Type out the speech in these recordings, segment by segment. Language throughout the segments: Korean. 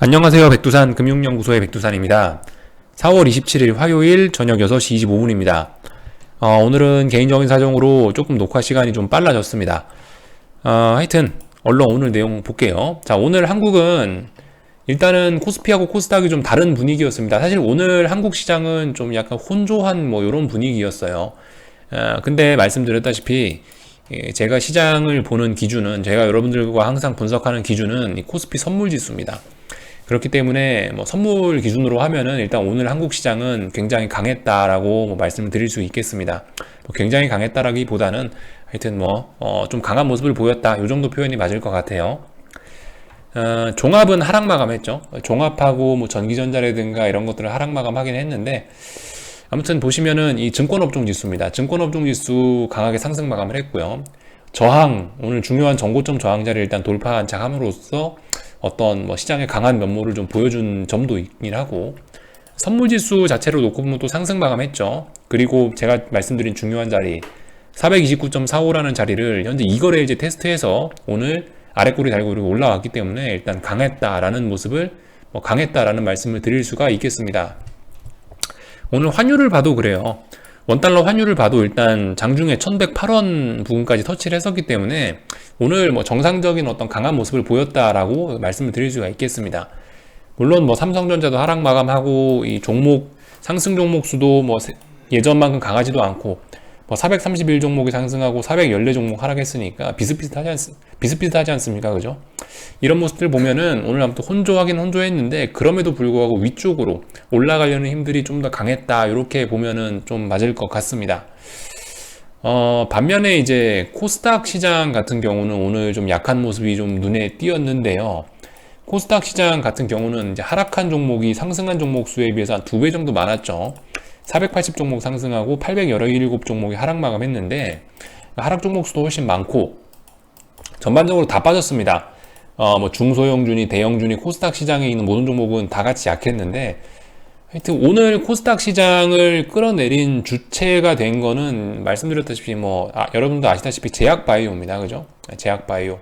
안녕하세요. 백두산 금융연구소의 백두산입니다. 4월 27일 화요일 저녁 6시 25분입니다. 오늘은 개인적인 사정으로 조금 녹화 시간이 좀 빨라졌습니다. 하여튼 얼른 오늘 내용 볼게요. 자, 오늘 한국은 일단은 코스피하고 코스닥이 좀 다른 분위기였습니다. 사실 오늘 한국 시장은 좀 약간 혼조한 뭐 이런 분위기였어요. 근데 말씀드렸다시피 제가 시장을 보는 기준은, 제가 여러분들과 항상 분석하는 기준은 이 코스피 선물지수입니다. 그렇기 때문에 뭐 선물 기준으로 하면은 일단 오늘 한국 시장은 굉장히 강했다라고 뭐 말씀을 드릴 수 있겠습니다. 뭐 굉장히 강했다라기보다는 하여튼 좀 강한 모습을 보였다, 이 정도 표현이 맞을 것 같아요. 종합은 하락 마감했죠. 종합하고 뭐 전기전자라든가 이런 것들을 하락 마감하긴 했는데, 아무튼 보시면은 이 증권업종 지수입니다. 증권업종 지수 강하게 상승 마감을 했고요. 저항, 오늘 중요한 전고점 저항 자리를 일단 돌파 안착함으로써 어떤 뭐 시장의 강한 면모를 좀 보여준 점도 있긴 하고, 선물지수 자체로 놓고 보면 또 상승 마감했죠. 그리고 제가 말씀드린 중요한 자리 429.45라는 자리를 현재 이거래 이제 테스트해서 오늘 아래꼬리 달고 그리고 올라왔기 때문에 일단 강했다라는 모습을, 강했다라는 말씀을 드릴 수가 있겠습니다. 오늘 환율을 봐도 그래요. 원달러 환율을 봐도 일단 장중에 1108원 부근까지 터치를 했었기 때문에 오늘 뭐 정상적인 어떤 강한 모습을 보였다라고 말씀을 드릴 수가 있겠습니다. 물론 뭐 삼성전자도 하락 마감하고 이 종목, 상승 종목 수도 뭐 예전만큼 강하지도 않고, 뭐 431 종목이 상승하고 414 종목 하락했으니까 비슷비슷하지 않습니까? 그죠? 이런 모습들 보면은 오늘 아무튼 혼조하긴 혼조했는데, 그럼에도 불구하고 위쪽으로 올라가려는 힘들이 좀 더 강했다, 이렇게 보면은 좀 맞을 것 같습니다. 반면에 이제 코스닥 시장 같은 경우는 오늘 좀 약한 모습이 좀 눈에 띄었는데요. 코스닥 시장 같은 경우는 이제 하락한 종목이 상승한 종목 수에 비해서 한 2배 정도 많았죠. 480 종목 상승하고 817 종목이 하락 마감했는데, 하락 종목 수도 훨씬 많고 전반적으로 다 빠졌습니다. 뭐 중소형주니 대형주니 코스닥 시장에 있는 모든 종목은 다 같이 약했는데, 하여튼 오늘 코스닥 시장을 끌어내린 주체가 된 거는 말씀드렸다시피 여러분도 아시다시피 제약바이오입니다. 그죠? 제약바이오.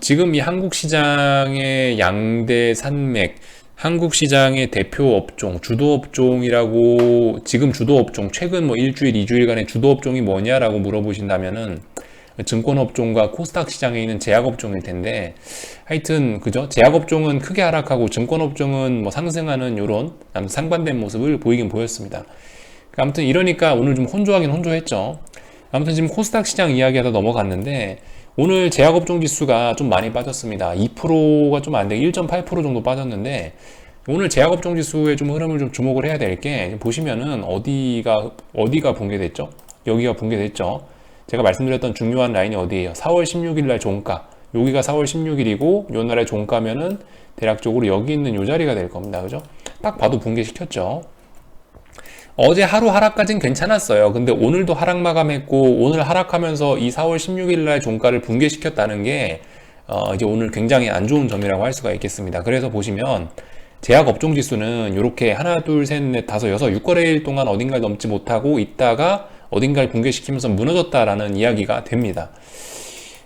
지금 이 한국 시장의 양대 산맥, 한국 시장의 대표 업종, 주도 업종이라고, 지금 주도 업종, 최근 뭐 일주일, 이주일간의 주도 업종이 뭐냐라고 물어보신다면은 증권업종과 코스닥 시장에 있는 제약업종일 텐데, 하여튼 그죠? 제약업종은 크게 하락하고 증권업종은 뭐 상승하는 요런 상반된 모습을 보이긴 보였습니다. 아무튼 이러니까 오늘 좀 혼조하긴 혼조했죠. 아무튼 지금 코스닥 시장 이야기하다 넘어갔는데, 오늘 제약업종 지수가 좀 많이 빠졌습니다. 2%가 좀 안 되게 1.8% 정도 빠졌는데, 오늘 제약업종 지수의 좀 흐름을 좀 주목을 해야 될 게, 보시면은 어디가 붕괴됐죠? 여기가 붕괴됐죠. 제가 말씀드렸던 중요한 라인이 어디예요? 4월 16일 날 종가. 여기가 4월 16일이고 요 날의 종가면은 대략적으로 여기 있는 요 자리가 될 겁니다. 그죠? 딱 봐도 붕괴시켰죠. 어제 하루 하락까지는 괜찮았어요. 근데 오늘도 하락 마감했고, 오늘 하락하면서 이 4월 16일 날 종가를 붕괴시켰다는 게 이제 오늘 굉장히 안 좋은 점이라고 할 수가 있겠습니다. 그래서 보시면 제약 업종 지수는 이렇게 하나, 둘, 셋, 넷, 다섯, 여섯, 6거래일 동안 어딘가를 넘지 못하고 있다가 어딘가를 붕괴시키면서 무너졌다라는 이야기가 됩니다.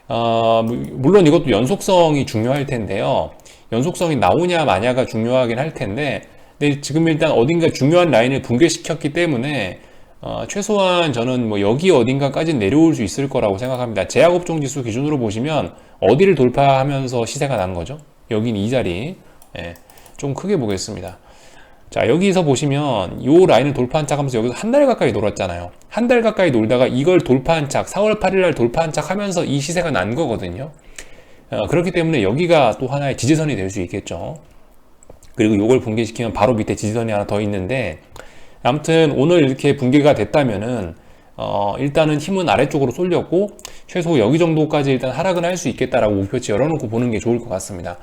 물론 이것도 연속성이 중요할 텐데요. 연속성이 나오냐 마냐가 중요하긴 할 텐데, 근데 지금 일단 어딘가 중요한 라인을 붕괴시켰기 때문에 최소한 저는 뭐 여기 어딘가까지 내려올 수 있을 거라고 생각합니다. 제약업종 지수 기준으로 보시면 어디를 돌파하면서 시세가 난 거죠? 여긴 이 자리. 좀 크게 보겠습니다. 자, 여기서 보시면 이 라인을 돌파 안착하면서 여기서 한 달 가까이 놀았잖아요. 한 달 가까이 놀다가 이걸 돌파 안착, 4월 8일 날 돌파 안착하면서 이 시세가 난 거거든요. 그렇기 때문에 여기가 또 하나의 지지선이 될 수 있겠죠. 그리고 이걸 붕괴시키면 바로 밑에 지지선이 하나 더 있는데, 아무튼 오늘 이렇게 붕괴가 됐다면은 일단은 힘은 아래쪽으로 쏠렸고, 최소 여기 정도까지 일단 하락은 할 수 있겠다라고 목표치 열어놓고 보는 게 좋을 것 같습니다.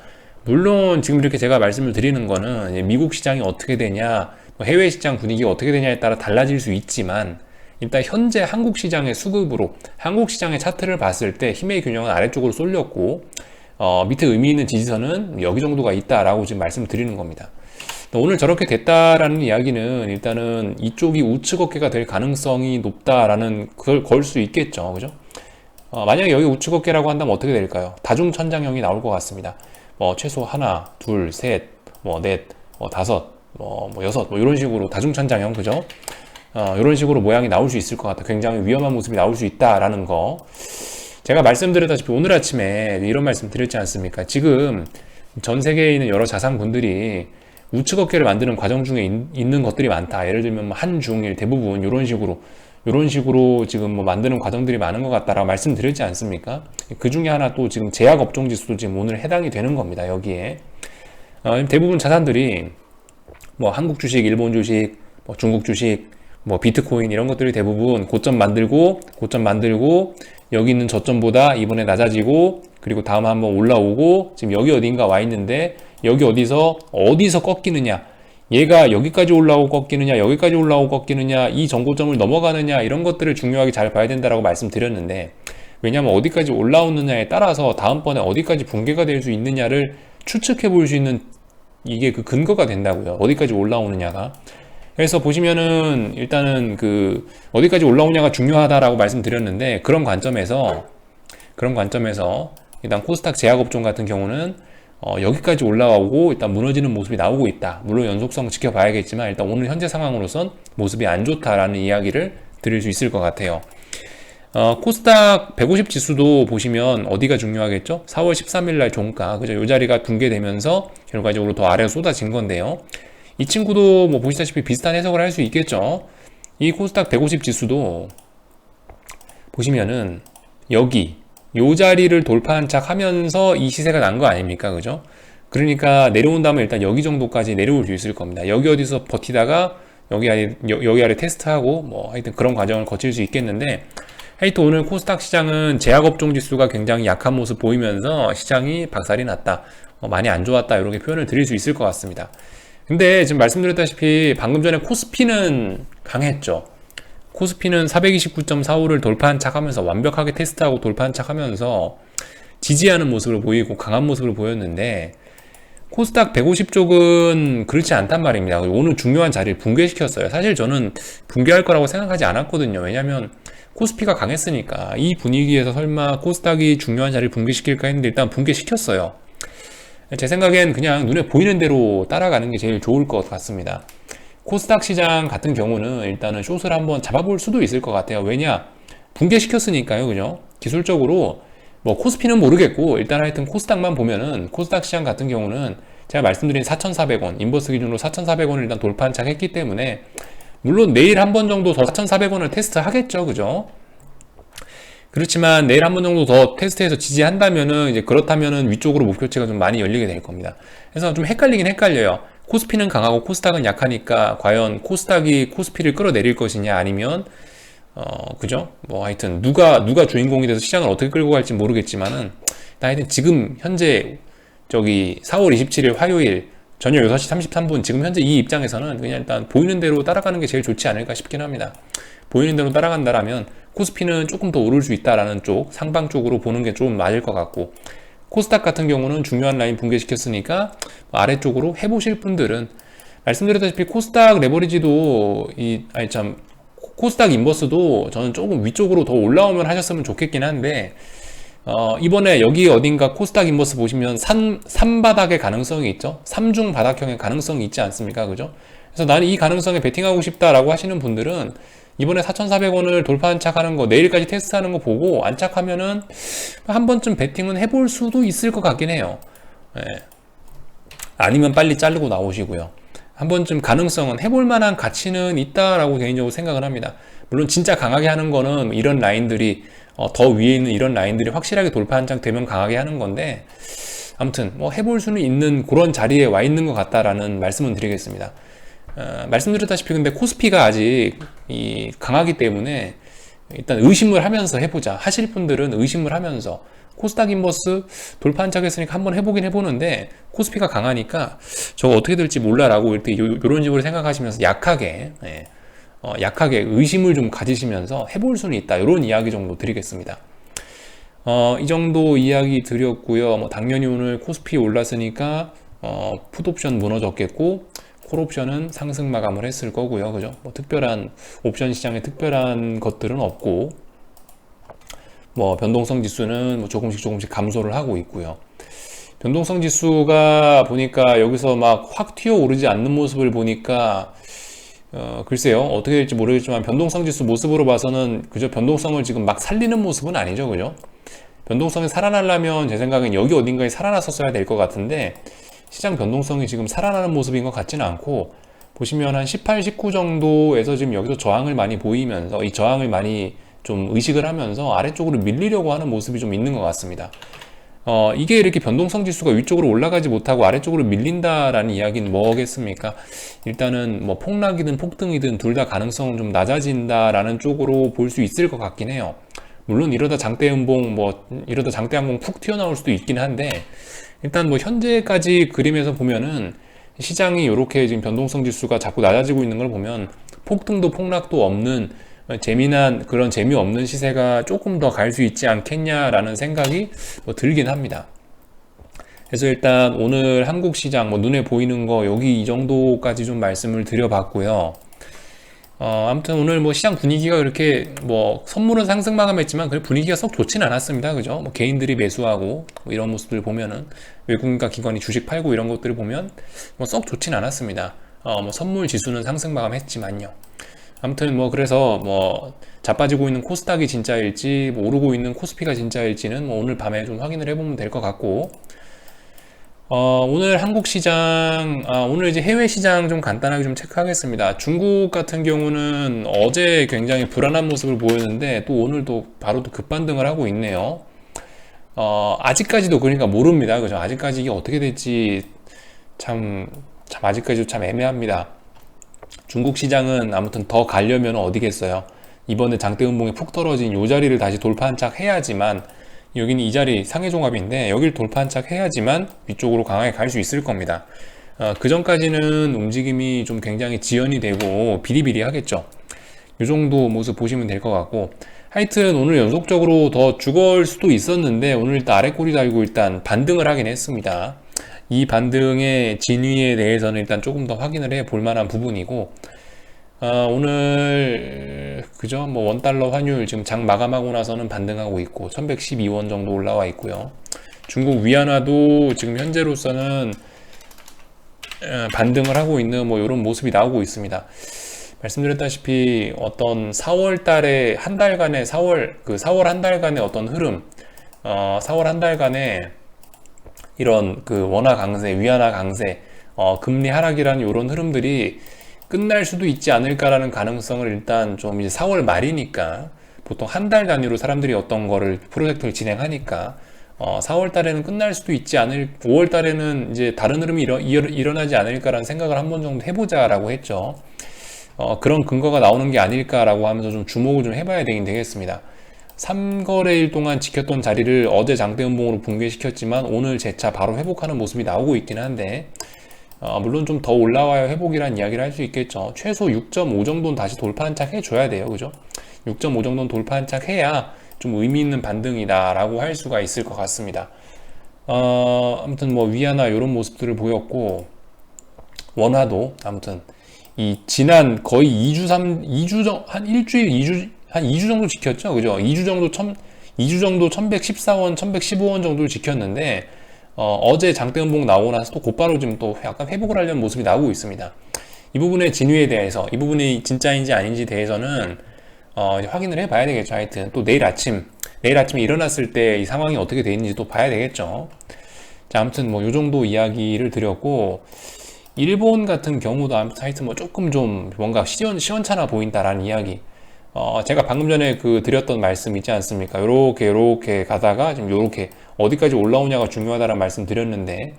물론 지금 이렇게 제가 말씀을 드리는 거는 미국 시장이 어떻게 되냐, 해외 시장 분위기가 어떻게 되냐에 따라 달라질 수 있지만, 일단 현재 한국 시장의 수급으로 한국 시장의 차트를 봤을 때 힘의 균형은 아래쪽으로 쏠렸고, 밑에 의미 있는 지지선은 여기 정도가 있다라고 지금 말씀을 드리는 겁니다. 오늘 저렇게 됐다라는 이야기는 일단은 이쪽이 우측 어깨가 될 가능성이 높다라는 걸 걸 수 있겠죠. 그죠? 만약에 여기 우측 어깨라고 한다면 어떻게 될까요? 다중천장형이 나올 것 같습니다. 최소 하나, 둘, 셋, 넷, 다섯, 여섯, 이런 식으로 다중천장형, 그죠? 이런 식으로 모양이 나올 수 있을 것 같아. 굉장히 위험한 모습이 나올 수 있다라는 거. 제가 말씀드렸다시피 오늘 아침에 이런 말씀 드렸지 않습니까? 지금 전 세계에 있는 여러 자산군들이 우측 어깨를 만드는 과정 중에 있는 것들이 많다. 예를 들면 한중일 대부분 이런 식으로 지금 만드는 과정들이 많은 것 같다라고 말씀드렸지 않습니까? 그 중에 하나 또 지금 제약 업종 지수도 지금 오늘 해당이 되는 겁니다. 여기에 대부분 자산들이 한국 주식, 일본 주식, 중국 주식, 비트코인 이런 것들이 대부분 고점 만들고 여기 있는 저점보다 이번에 낮아지고 그리고 다음에 한번 올라오고 지금 여기 어딘가 와 있는데 여기 어디서 꺾이느냐, 얘가 여기까지 올라오고 꺾이느냐, 여기까지 올라오고 꺾이느냐, 이 정고점을 넘어가느냐, 이런 것들을 중요하게 잘 봐야 된다라고 말씀드렸는데, 왜냐하면 어디까지 올라오느냐에 따라서 다음번에 어디까지 붕괴가 될 수 있느냐를 추측해 볼 수 있는 이게 그 근거가 된다고요. 어디까지 올라오느냐가. 그래서 보시면은 일단은 어디까지 올라오냐가 중요하다라고 말씀드렸는데, 그런 관점에서 일단 코스닥 제약업종 같은 경우는 여기까지 올라오고 일단 무너지는 모습이 나오고 있다. 물론 연속성 지켜봐야겠지만 일단 오늘 현재 상황으로선 모습이 안 좋다라는 이야기를 드릴 수 있을 것 같아요. 코스닥 150 지수도 보시면 어디가 중요하겠죠? 4월 13일 날 종가, 그죠? 이 자리가 붕괴되면서 결과적으로 더 아래로 쏟아진 건데요. 이 친구도 보시다시피 비슷한 해석을 할 수 있겠죠? 이 코스닥 150 지수도 보시면은 요 자리를 돌파한 척 하면서 이 시세가 난 거 아닙니까? 그죠? 그러니까 내려온다면 일단 여기 정도까지 내려올 수 있을 겁니다. 여기 어디서 버티다가 여기 아래 테스트하고 하여튼 그런 과정을 거칠 수 있겠는데, 하여튼 오늘 코스닥 시장은 제약업종 지수가 굉장히 약한 모습 보이면서 시장이 박살이 났다. 많이 안 좋았다. 이렇게 표현을 드릴 수 있을 것 같습니다. 근데 지금 말씀드렸다시피 방금 전에 코스피는 강했죠. 코스피는 429.45를 돌파한 척 하면서 완벽하게 테스트하고 돌파한 척 하면서 지지하는 모습을 보이고 강한 모습을 보였는데, 코스닥 150 쪽은 그렇지 않단 말입니다. 오늘 중요한 자리를 붕괴시켰어요. 사실 저는 붕괴할 거라고 생각하지 않았거든요. 왜냐면 코스피가 강했으니까 이 분위기에서 설마 코스닥이 중요한 자리를 붕괴시킬까 했는데 일단 붕괴시켰어요. 제 생각엔 그냥 눈에 보이는 대로 따라가는 게 제일 좋을 것 같습니다. 코스닥 시장 같은 경우는 일단은 숏을 한번 잡아볼 수도 있을 것 같아요. 왜냐? 붕괴시켰으니까요. 그죠? 기술적으로 코스피는 모르겠고 일단 하여튼 코스닥만 보면은 코스닥 시장 같은 경우는 제가 말씀드린 4,400원 인버스 기준으로 4,400원을 일단 돌파한 착 했기 때문에 물론 내일 한 번 정도 더 4,400원을 테스트 하겠죠. 그죠? 그렇지만 내일 한 번 정도 더 테스트해서 지지한다면은 이제 그렇다면은 위쪽으로 목표치가 좀 많이 열리게 될 겁니다. 그래서 좀 헷갈리긴 헷갈려요. 코스피는 강하고 코스닥은 약하니까 과연 코스닥이 코스피를 끌어내릴 것이냐 아니면 그죠? 하여튼 누가 주인공이 돼서 시장을 어떻게 끌고 갈지 모르겠지만은 하여튼 지금 현재 4월 27일 화요일 저녁 6시 33분 지금 현재 이 입장에서는 그냥 일단 보이는 대로 따라가는 게 제일 좋지 않을까 싶긴 합니다. 보이는 대로 따라간다라면 코스피는 조금 더 오를 수 있다라는 쪽, 상방 쪽으로 보는 게 좀 맞을 것 같고, 코스닥 같은 경우는 중요한 라인 붕괴시켰으니까 아래쪽으로 해보실 분들은 말씀드렸다시피 코스닥 레버리지도 코스닥 인버스도 저는 조금 위쪽으로 더 올라오면 하셨으면 좋겠긴 한데, 이번에 여기 어딘가 코스닥 인버스 보시면 산바닥의 가능성이 있죠. 삼중 바닥형의 가능성이 있지 않습니까? 그죠? 그래서 나는 이 가능성에 베팅하고 싶다라고 하시는 분들은 이번에 4,400원을 돌파한 착 하는 거, 내일까지 테스트하는 거 보고 안착하면은 한 번쯤 베팅은 해볼 수도 있을 것 같긴 해요. 예. 아니면 빨리 자르고 나오시고요. 한 번쯤 가능성은 해볼 만한 가치는 있다라고 개인적으로 생각을 합니다. 물론 진짜 강하게 하는 거는 이런 라인들이 더 위에 있는 이런 라인들이 확실하게 돌파 한 장 되면 강하게 하는 건데, 아무튼 해볼 수는 있는 그런 자리에 와 있는 것 같다라는 말씀을 드리겠습니다. 말씀드렸다시피 근데 코스피가 아직 강하기 때문에 일단 의심을 하면서 해보자 하실 분들은 의심을 하면서 코스닥 인버스 돌파 한 척 했으니까 한번 해보긴 해보는데 코스피가 강하니까 저거 어떻게 될지 몰라라고 이렇게 요런 식으로 생각하시면서 약하게 의심을 좀 가지시면서 해볼 수는 있다, 이런 이야기 정도 드리겠습니다. 이 정도 이야기 드렸고요. 당연히 오늘 코스피 올랐으니까 풋옵션 무너졌겠고 콜옵션은 상승 마감을 했을 거고요. 그죠? 특별한 옵션 시장에 특별한 것들은 없고 변동성 지수는 조금씩 감소를 하고 있고요. 변동성 지수가 보니까 여기서 막 확 튀어 오르지 않는 모습을 보니까 글쎄요, 어떻게 될지 모르겠지만 변동성 지수 모습으로 봐서는 그저 변동성을 지금 막 살리는 모습은 아니죠, 그죠? 변동성이 살아나려면 제 생각엔 여기 어딘가에 살아났었어야 될 것 같은데 시장 변동성이 지금 살아나는 모습인 것 같지는 않고, 보시면 한 18, 19 정도에서 지금 여기서 저항을 많이 보이면서 이 저항을 많이 좀 의식을 하면서 아래쪽으로 밀리려고 하는 모습이 좀 있는 것 같습니다. 이게 이렇게 변동성 지수가 위쪽으로 올라가지 못하고 아래쪽으로 밀린다라는 이야기는 뭐겠습니까? 일단은 뭐 폭락이든 폭등이든 둘 다 가능성은 좀 낮아진다라는 쪽으로 볼 수 있을 것 같긴 해요. 물론 이러다 장대 음봉, 이러다 장대 항공 푹 튀어나올 수도 있긴 한데, 일단 뭐 현재까지 그림에서 보면은 시장이 이렇게 지금 변동성 지수가 자꾸 낮아지고 있는 걸 보면 폭등도 폭락도 없는 재미난 그런 재미없는 시세가 조금 더 갈 수 있지 않겠냐라는 생각이 들긴 합니다. 그래서 일단 오늘 한국 시장 눈에 보이는 거 여기 이 정도까지 좀 말씀을 드려봤고요. 아무튼 오늘 시장 분위기가 그렇게 선물은 상승 마감했지만 그 분위기가 썩 좋진 않았습니다. 그죠? 개인들이 매수하고 이런 모습들 보면은 외국인과 기관이 주식 팔고 이런 것들을 보면 썩 좋진 않았습니다. 선물 지수는 상승 마감했지만요. 아무튼 그래서 자빠지고 있는 코스닥이 진짜일지 오르고 있는 코스피가 진짜일지는 오늘 밤에 좀 확인을 해보면 될 것 같고, 오늘 한국 시장, 오늘 이제 해외 시장 좀 간단하게 좀 체크하겠습니다. 중국 같은 경우는 어제 굉장히 불안한 모습을 보였는데 또 오늘도 바로 또 급반등을 하고 있네요. 아직까지도 그러니까 모릅니다. 그죠? 아직까지 이게 어떻게 될지 아직까지도 참 애매합니다. 중국 시장은 아무튼 더 가려면 어디겠어요? 이번에 장대음봉이 푹 떨어진 이 자리를 다시 돌파한 척 해야지만, 여기는 이 자리 상해종합인데 여길 돌파한 척 해야지만 위쪽으로 강하게 갈 수 있을 겁니다. 그 전까지는 움직임이 좀 굉장히 지연이 되고 비리비리 하겠죠. 이 정도 모습 보시면 될 것 같고, 하여튼 오늘 연속적으로 더 죽을 수도 있었는데 오늘 일단 아래 꼬리 달고 일단 반등을 하긴 했습니다. 이 반등의 진위에 대해서는 일단 조금 더 확인을 해 볼 만한 부분이고, 오늘 그죠? 원달러 환율 지금 장 마감하고 나서는 반등하고 있고 1112원 정도 올라와 있고요. 중국 위안화도 지금 현재로서는 반등을 하고 있는 이런 모습이 나오고 있습니다. 말씀드렸다시피 어떤 4월 달에 한 달간의 4월 한 달간의 어떤 흐름, 4월 한 달간의 이런 원화 강세, 위안화 강세, 금리 하락이라는 이런 흐름들이 끝날 수도 있지 않을까라는 가능성을 일단 좀 이제 4월 말이니까 보통 한 달 단위로 사람들이 어떤 거를 프로젝트를 진행하니까 4월 달에는 끝날 수도 있지 5월 달에는 이제 다른 흐름이 일어나지 않을까라는 생각을 한 번 정도 해보자라고 했죠. 그런 근거가 나오는 게 아닐까라고 하면서 좀 주목을 좀 해봐야 되겠습니다. 3거래일 동안 지켰던 자리를 어제 장대음봉으로 붕괴시켰지만 오늘 재차 바로 회복하는 모습이 나오고 있긴 한데, 물론 좀 더 올라와야 회복이라는 이야기를 할 수 있겠죠. 최소 6.5 정도는 다시 돌파한 척 해줘야 돼요. 그죠? 6.5 정도는 돌파한 척 해야 좀 의미 있는 반등이다 라고 할 수가 있을 것 같습니다. 아무튼 위안화 이런 모습들을 보였고, 원화도 아무튼 이 지난 거의 2주 한 일주일 2주 정도 지켰죠. 그죠? 2주 정도 1114원, 1115원 정도를 지켰는데, 어제 장대음봉 나오고 나서 또 곧바로 지금 또 약간 회복을 하려는 모습이 나오고 있습니다. 이 부분의 진위에 대해서, 이 부분이 진짜인지 아닌지 대해서는 이제 확인을 해봐야 되겠죠. 하여튼 또 내일 아침에 일어났을 때 이 상황이 어떻게 되는지 또 봐야 되겠죠. 자, 아무튼 요 정도 이야기를 드렸고, 일본 같은 경우도 하여튼 조금 좀 뭔가 시원찮아 보인다라는 이야기. 제가 방금 전에 드렸던 말씀 있지 않습니까? 요렇게 가다가 지금 요렇게 어디까지 올라오냐가 중요하다는 말씀 드렸는데,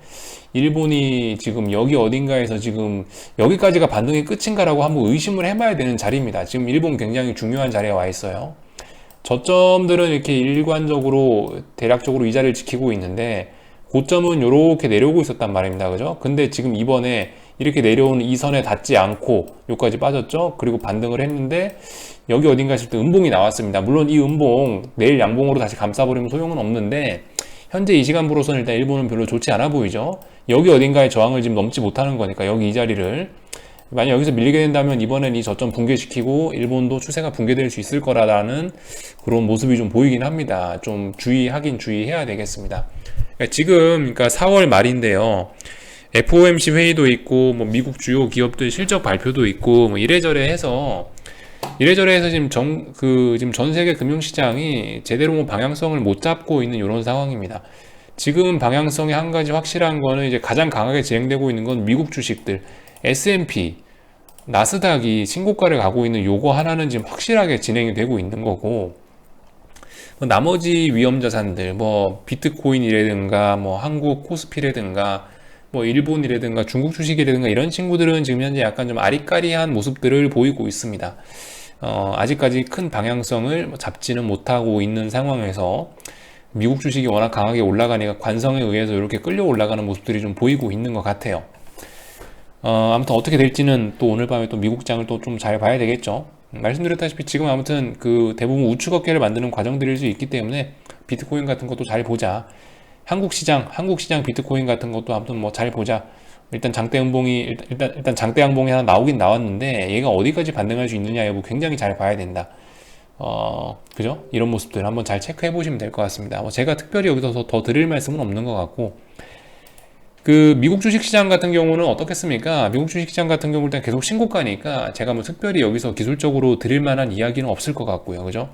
일본이 지금 여기 어딘가에서 지금 여기까지가 반등의 끝인가라고 한번 의심을 해봐야 되는 자리입니다. 지금 일본 굉장히 중요한 자리에 와 있어요. 저점들은 이렇게 일관적으로 대략적으로 이 자리를 지키고 있는데, 고점은 요렇게 내려오고 있었단 말입니다. 그죠? 근데 지금 이번에 이렇게 내려오는 이 선에 닿지 않고 여기까지 빠졌죠? 그리고 반등을 했는데 여기 어딘가 했을 때 음봉이 나왔습니다. 물론 이 음봉 내일 양봉으로 다시 감싸버리면 소용은 없는데, 현재 이 시간부로서는 일단 일본은 별로 좋지 않아 보이죠? 여기 어딘가의 저항을 지금 넘지 못하는 거니까 여기 이 자리를 만약 여기서 밀리게 된다면 이번엔 이 저점 붕괴시키고 일본도 추세가 붕괴될 수 있을 거라는 그런 모습이 좀 보이긴 합니다. 좀 주의해야 되겠습니다. 그러니까 4월 말인데요. FOMC 회의도 있고, 뭐 미국 주요 기업들 실적 발표도 있고, 뭐 이래저래 해서 지금 전 세계 금융시장이 제대로 뭐 방향성을 못 잡고 있는 이런 상황입니다. 지금 방향성이 한 가지 확실한 거는 이제 가장 강하게 진행되고 있는 건 미국 주식들, S&P, 나스닥이 신고가를 가고 있는 요거 하나는 지금 확실하게 진행이 되고 있는 거고, 뭐 나머지 위험 자산들, 뭐 비트코인이라든가, 뭐 한국 코스피라든가, 뭐 일본이라든가 중국 주식이라든가 이런 친구들은 지금 현재 약간 좀 아리까리한 모습들을 보이고 있습니다. 아직까지 큰 방향성을 잡지는 못하고 있는 상황에서 미국 주식이 워낙 강하게 올라가니까 관성에 의해서 이렇게 끌려 올라가는 모습들이 좀 보이고 있는 것 같아요. 아무튼 어떻게 될지는 또 오늘 밤에 또 미국장을 또 좀 잘 봐야 되겠죠. 말씀드렸다시피 지금 아무튼 그 대부분 우측 어깨를 만드는 과정들일 수 있기 때문에 비트코인 같은 것도 잘 보자. 한국 시장 비트코인 같은 것도 아무튼 뭐 잘 보자. 일단 일단 장대 양봉이 하나 나오긴 나왔는데 얘가 어디까지 반등할 수 있느냐 여부 굉장히 잘 봐야 된다. 그죠? 이런 모습들 한번 잘 체크해 보시면 될 것 같습니다. 뭐 제가 특별히 여기서 더 드릴 말씀은 없는 것 같고, 그 미국 주식시장 같은 경우는 어떻겠습니까? 미국 주식시장 같은 경우 일단 계속 신고가니까 제가 뭐 특별히 여기서 기술적으로 드릴 만한 이야기는 없을 것 같고요. 그죠?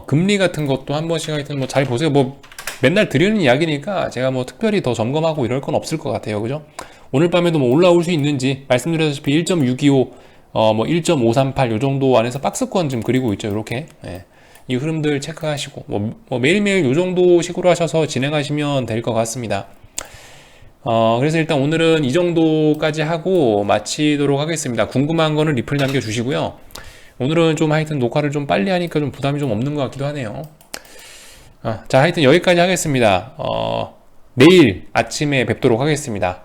금리 같은 것도 한 번씩 하여튼 뭐 잘 보세요. 뭐 맨날 드리는 이야기니까 제가 뭐 특별히 더 점검하고 이럴 건 없을 것 같아요. 그죠? 오늘 밤에도 뭐 올라올 수 있는지 말씀드렸다시피 1.625, 뭐 1.538 요 정도 안에서 박스권 좀 그리고 있죠. 이렇게. 예. 이 흐름들 체크하시고 뭐 매일매일 요 정도 식으로 하셔서 진행하시면 될 것 같습니다. 그래서 일단 오늘은 이 정도까지 하고 마치도록 하겠습니다. 궁금한 거는 리플 남겨주시고요. 오늘은 좀 하여튼 녹화를 좀 빨리 하니까 좀 부담이 좀 없는 것 같기도 하네요. 자, 하여튼 여기까지 하겠습니다. 내일 아침에 뵙도록 하겠습니다.